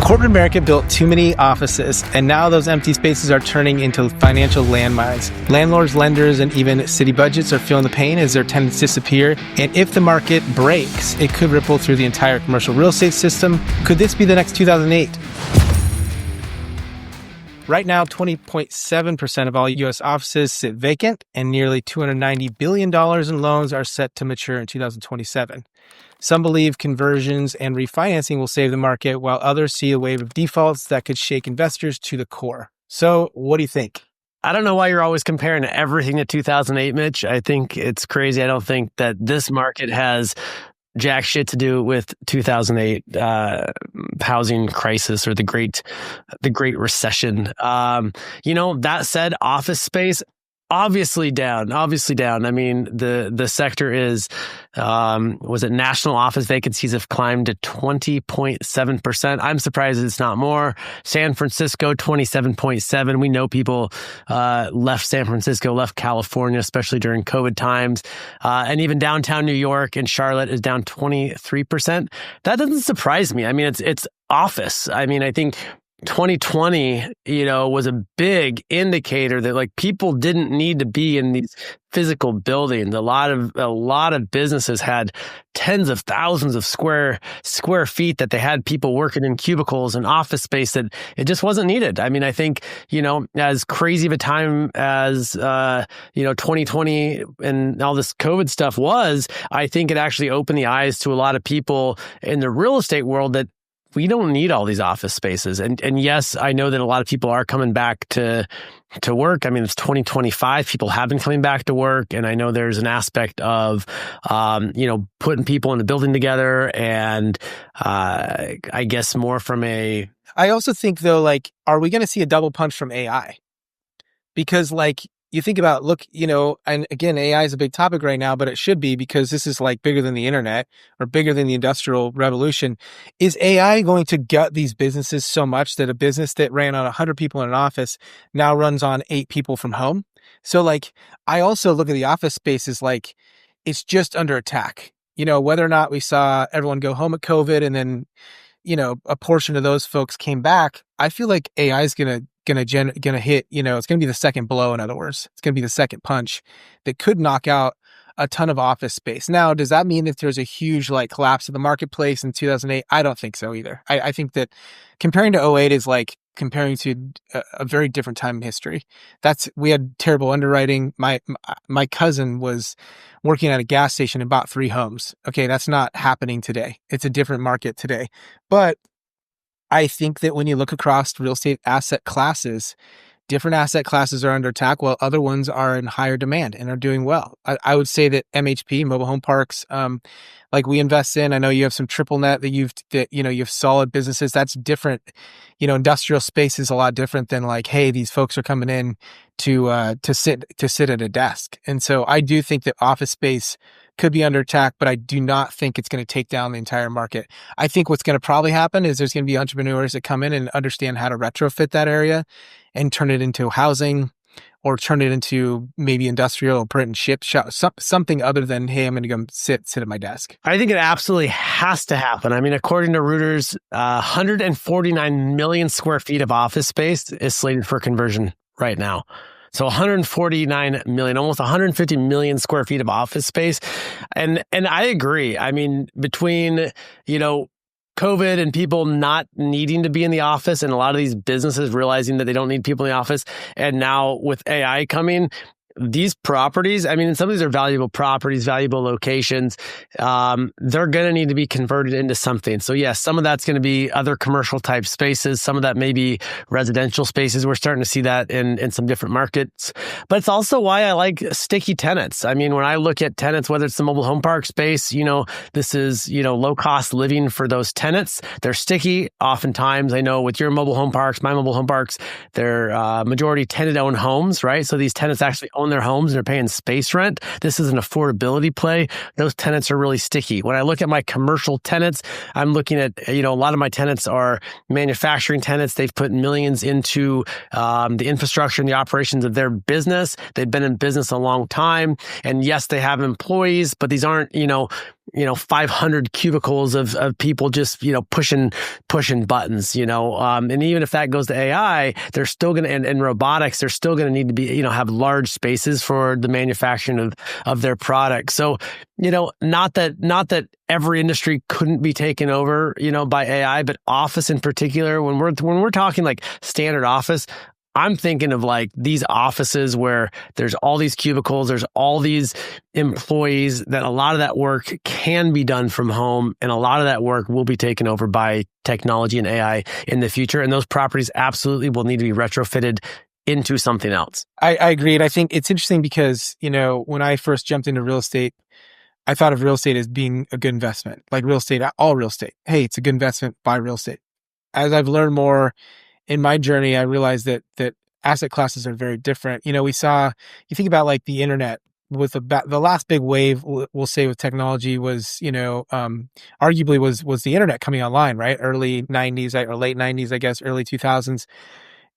Corporate America built too many offices, and now those empty spaces are turning into financial landmines. Landlords, lenders, and even city budgets are feeling the pain as their tenants disappear. And if the market breaks, it could ripple through the entire commercial real estate system. Could this be the next 2008? Right now, 20.7% of all U.S. offices sit vacant, and nearly $290 billion in loans are set to mature in 2027. Some believe conversions and refinancing will save the market, while others see a wave of defaults that could shake investors to the core. So, what do you think? I don't know why you're always comparing everything to 2008, Mitch. I think it's crazy. I don't think that this market has jack shit to do with 2008 housing crisis or the Great Recession. That said, office space obviously down. I mean, the sector is national office vacancies have climbed to 20.7%. I'm surprised it's not more. San Francisco, 27.7. We know people left San Francisco, left California, especially during COVID times. And even downtown New York and Charlotte is down 23%. That doesn't surprise me. I mean, it's office. I mean, I think 2020, was a big indicator that like people didn't need to be in these physical buildings. A lot of businesses had tens of thousands of square feet that they had people working in cubicles and office space that it just wasn't needed. I mean, I think, as crazy of a time as 2020 and all this COVID stuff was, I think it actually opened the eyes to a lot of people in the real estate world that we don't need all these office spaces. And yes, I know that a lot of people are coming back to work. I mean, it's 2025. People have been coming back to work. And I know there's an aspect of, putting people in the building together. And I guess more from I also think, though, are we going to see a double punch from AI? Because, you think about, and again, AI is a big topic right now, but it should be because this is bigger than the internet or bigger than the industrial revolution. Is AI going to gut these businesses so much that a business that ran on 100 people in an office now runs on 8 people from home? So I also look at the office spaces it's just under attack. Whether or not we saw everyone go home at COVID and then, a portion of those folks came back, I feel like AI is going to hit, it's going to be the second blow. In other words, it's going to be the second punch that could knock out a ton of office space. Now, does that mean that there's a huge collapse of the marketplace in 2008? I don't think so either. I think that comparing to '08 is comparing to a very different time in history. We had terrible underwriting. My cousin was working at a gas station and bought 3 homes. Okay, that's not happening today. It's a different market today. But I think that when you look across real estate asset classes, different asset classes are under attack while other ones are in higher demand and are doing well. I would say that MHP, mobile home parks, we invest in. I know you have some triple net you have solid businesses. That's different. Industrial space is a lot different than hey, these folks are coming in to sit at a desk. And so I do think that office space could be under attack, but I do not think it's going to take down the entire market. I think what's going to probably happen is there's going to be entrepreneurs that come in and understand how to retrofit that area and turn it into housing or turn it into maybe industrial or print and ship shop, something other than, hey, I'm going to go sit at my desk. I think it absolutely has to happen. I mean, according to Reuters, 149 million square feet of office space is slated for conversion right now. So 149 million, almost 150 million square feet of office space. And I agree. I mean, between, COVID and people not needing to be in the office and a lot of these businesses realizing that they don't need people in the office. And now with AI coming, these properties, I mean, some of these are valuable properties, valuable locations. They're going to need to be converted into something. So yes, some of that's going to be other commercial type spaces. Some of that may be residential spaces. We're starting to see that in some different markets, but it's also why I like sticky tenants. I mean, when I look at tenants, whether it's the mobile home park space, this is, low cost living for those tenants. They're sticky. Oftentimes, I know with your mobile home parks, my mobile home parks, they're majority tenant owned homes, right? So these tenants actually own their homes and they're paying space rent. This is an affordability play. Those tenants are really sticky. When I look at my commercial tenants, I'm looking at, a lot of my tenants are manufacturing tenants. They've put millions into the infrastructure and the operations of their business. They've been in business a long time. And yes, they have employees, but these aren't, 500 cubicles of people just, pushing buttons, and even if that goes to AI, they're still going to, and robotics, they're still going to need to be, have large spaces for the manufacturing of their products. So, not that every industry couldn't be taken over, by AI, but office in particular, when we're talking like standard office, I'm thinking of like these offices where there's all these cubicles, there's all these employees, that a lot of that work can be done from home, and a lot of that work will be taken over by technology and AI in the future. And those properties absolutely will need to be retrofitted into something else. I agree. And I think it's interesting because, when I first jumped into real estate, I thought of real estate as being a good investment, like real estate, all real estate. Hey, it's a good investment, buy real estate. As I've learned more in my journey, I realized that asset classes are very different. You think about like the internet with the last big wave, we'll say with technology was, arguably was the internet coming online, right? Early 90s or late 90s, I guess, early 2000s.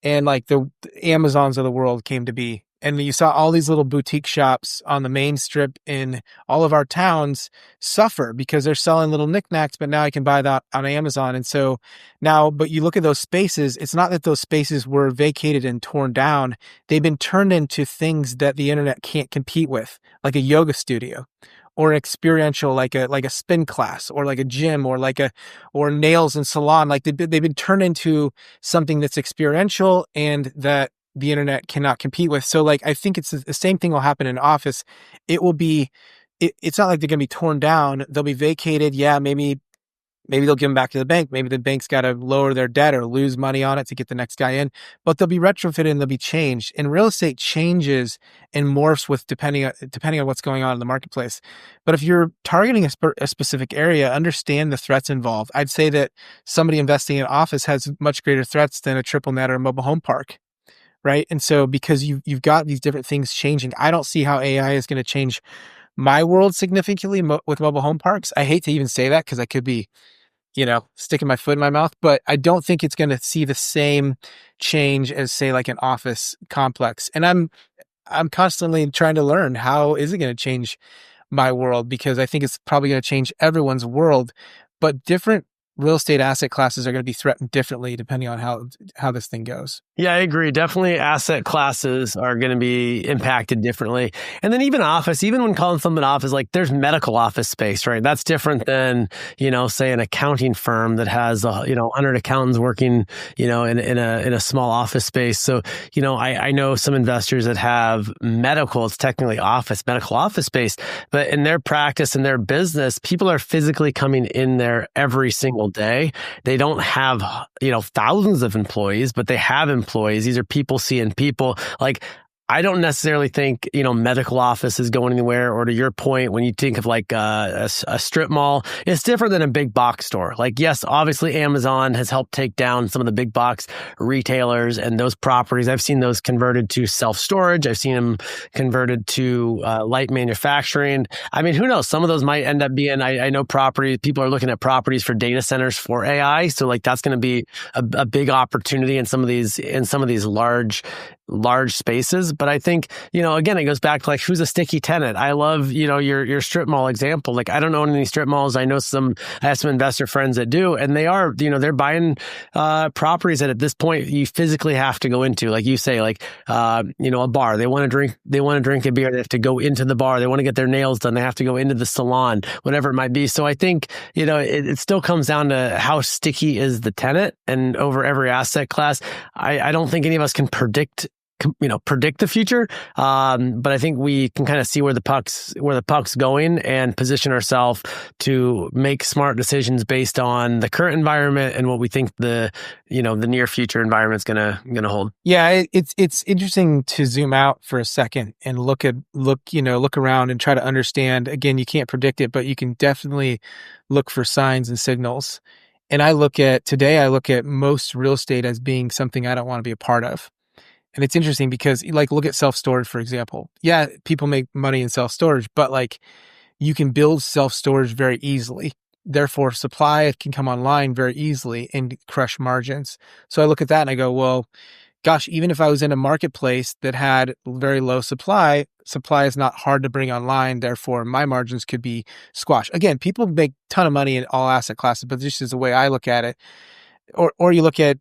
And like the Amazons of the world came to be. And you saw all these little boutique shops on the main strip in all of our towns suffer because they're selling little knickknacks, but now I can buy that on Amazon. And so now, but you look at those spaces, it's not that those spaces were vacated and torn down. They've been turned into things that the internet can't compete with, like a yoga studio or an experiential, like a spin class or like a gym or nails and salon. Like they've been turned into something that's experiential and that the internet cannot compete with. So like, I think it's the same thing will happen in office. It will be, it's not like they're going to be torn down. They'll be vacated. Yeah. Maybe they'll give them back to the bank. Maybe the bank's got to lower their debt or lose money on it to get the next guy in, but they'll be retrofitted and they'll be changed. And real estate changes and morphs with depending on what's going on in the marketplace. But if you're targeting a specific area, understand the threats involved. I'd say that somebody investing in office has much greater threats than a triple net or a mobile home park. Right. And so because you've got these different things changing, I don't see how AI is going to change my world significantly with mobile home parks. I hate to even say that because I could be, sticking my foot in my mouth, but I don't think it's going to see the same change as say like an office complex. And I'm constantly trying to learn, how is it going to change my world? Because I think it's probably going to change everyone's world, but different real estate asset classes are going to be threatened differently depending on how this thing goes. Yeah, I agree. Definitely asset classes are going to be impacted differently. And then even office, even when calling something office, like there's medical office space, right? That's different than, say an accounting firm that has, 100 accountants working, in a small office space. So, I know some investors that have it's technically medical office space, but in their practice, in their business, people are physically coming in there every single day. They don't have, thousands of employees, but they have employees. These are people seeing people. Like, I don't necessarily think, medical office is going anywhere. Or to your point, when you think of like a strip mall, it's different than a big box store. Like, yes, obviously Amazon has helped take down some of the big box retailers and those properties. I've seen those converted to self-storage. I've seen them converted to light manufacturing. I mean, who knows? Some of those might end up being, I know people are looking at properties for data centers for AI. So like that's going to be a big opportunity in some of these large spaces. But I think, again, it goes back to like, who's a sticky tenant? I love, your strip mall example. Like, I don't own any strip malls. I have some investor friends that do, and they are, they're buying properties that at this point you physically have to go into. Like you say, like, a bar, they want to drink a beer. They have to go into the bar. They want to get their nails done. They have to go into the salon, whatever it might be. So I think, it still comes down to how sticky is the tenant, and over every asset class. I don't think any of us can predict the future. But I think we can kind of see where the puck's going and position ourselves to make smart decisions based on the current environment and what we think the near future environment's gonna hold. Yeah, it's interesting to zoom out for a second and look around and try to understand. Again, you can't predict it, but you can definitely look for signs and signals. And I look at most real estate as being something I don't want to be a part of. And it's interesting because, like, look at self-storage, for example. Yeah, people make money in self-storage, but like you can build self-storage very easily. Therefore, supply can come online very easily and crush margins. So I look at that and I go, well, gosh, even if I was in a marketplace that had very low supply, supply is not hard to bring online. Therefore, my margins could be squashed. Again, people make a ton of money in all asset classes, but this is the way I look at it. Or you look at,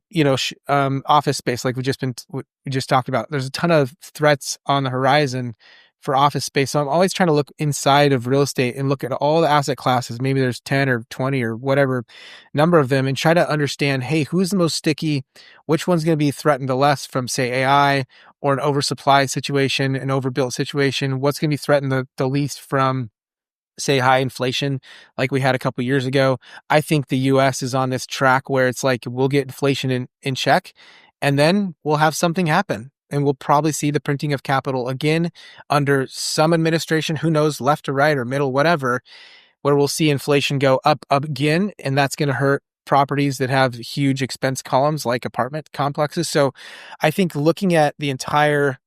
office space, like we just talked about. There's a ton of threats on the horizon for office space. So I'm always trying to look inside of real estate and look at all the asset classes. Maybe there's 10 or 20 or whatever number of them, and try to understand, hey, who's the most sticky? Which one's going to be threatened the less from, say, AI or an oversupply situation, an overbuilt situation? What's going to be threatened the least from, say, high inflation like we had a couple years ago? I think the US is on this track where it's like we'll get inflation in check, and then we'll have something happen. And we'll probably see the printing of capital again under some administration, who knows, left or right or middle, whatever, where we'll see inflation go up again. And that's going to hurt properties that have huge expense columns like apartment complexes. So I think looking at the entire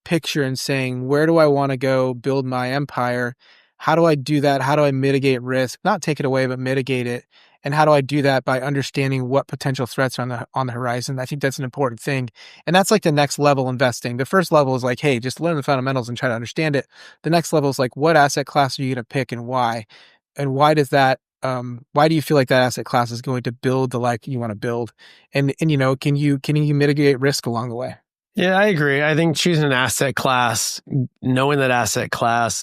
picture and saying, where do I want to go build my empire? How do I do that? How do I mitigate risk? Not take it away, but mitigate it. And how do I do that? By understanding what potential threats are on the horizon. I think that's an important thing. And that's like the next level investing. The first level is like, hey, just learn the fundamentals and try to understand it. The next level is like, what asset class are you going to pick and why? And why does that, why do you feel like that asset class is going to build the life you want to build? And can you mitigate risk along the way? Yeah, I agree. I think choosing an asset class, knowing that asset class,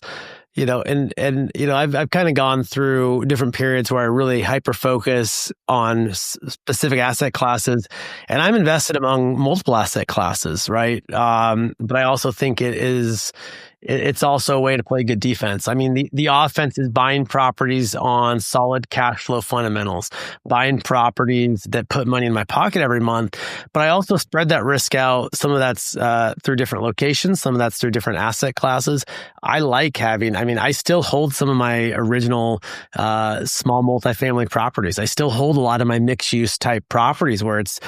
I've kind of gone through different periods where I really hyper focus on specific asset classes, and I'm invested among multiple asset classes, right? But I also think it's also a way to play good defense. I mean, the offense is buying properties on solid cash flow fundamentals, buying properties that put money in my pocket every month. But I also spread that risk out. Some of that's through different locations. Some of that's through different asset classes. I still hold some of my original small multifamily properties. I still hold a lot of my mixed use type properties where it's,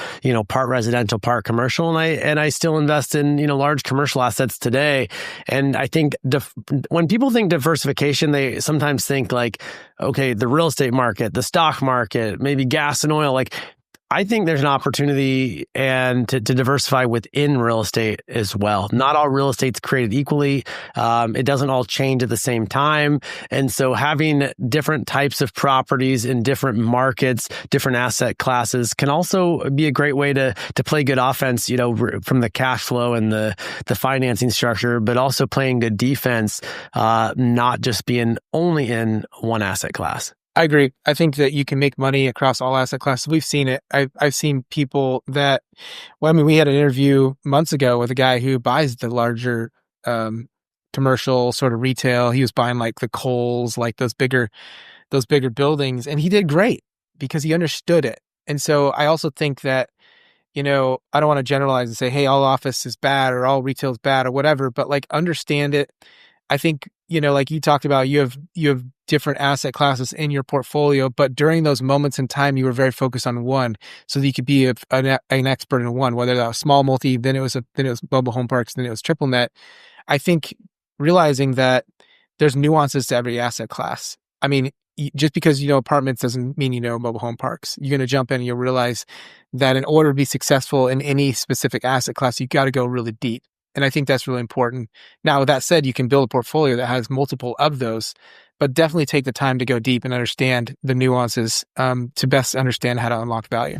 part residential, part commercial. And I still invest in, large commercial assets today. And I think when people think diversification, they sometimes think like, okay, the real estate market, the stock market, maybe gas and oil. Like, I think there's an opportunity and to diversify within real estate as well. Not all real estate's created equally. It doesn't all change at the same time. And so having different types of properties in different markets, different asset classes can also be a great way to play good offense, from the cash flow and the financing structure, but also playing good defense, not just being only in one asset class. I agree. I think that you can make money across all asset classes. We've seen it. I've seen people that, we had an interview months ago with a guy who buys the larger commercial sort of retail. He was buying like the Kohl's, like those bigger buildings, and he did great because he understood it. And so I also think that, I don't want to generalize and say, hey, all office is bad or all retail is bad or whatever, but like understand it. I think, like you talked about, you have different asset classes in your portfolio, but during those moments in time, you were very focused on one, so that you could be an expert in one, whether that was small multi, then it was mobile home parks, then it was triple net. I think realizing that there's nuances to every asset class. I mean, just because you know apartments doesn't mean you know mobile home parks. You're going to jump in and you'll realize that in order to be successful in any specific asset class, you got to go really deep. And I think that's really important. Now, with that said, you can build a portfolio that has multiple of those, but definitely take the time to go deep and understand the nuances to best understand how to unlock value.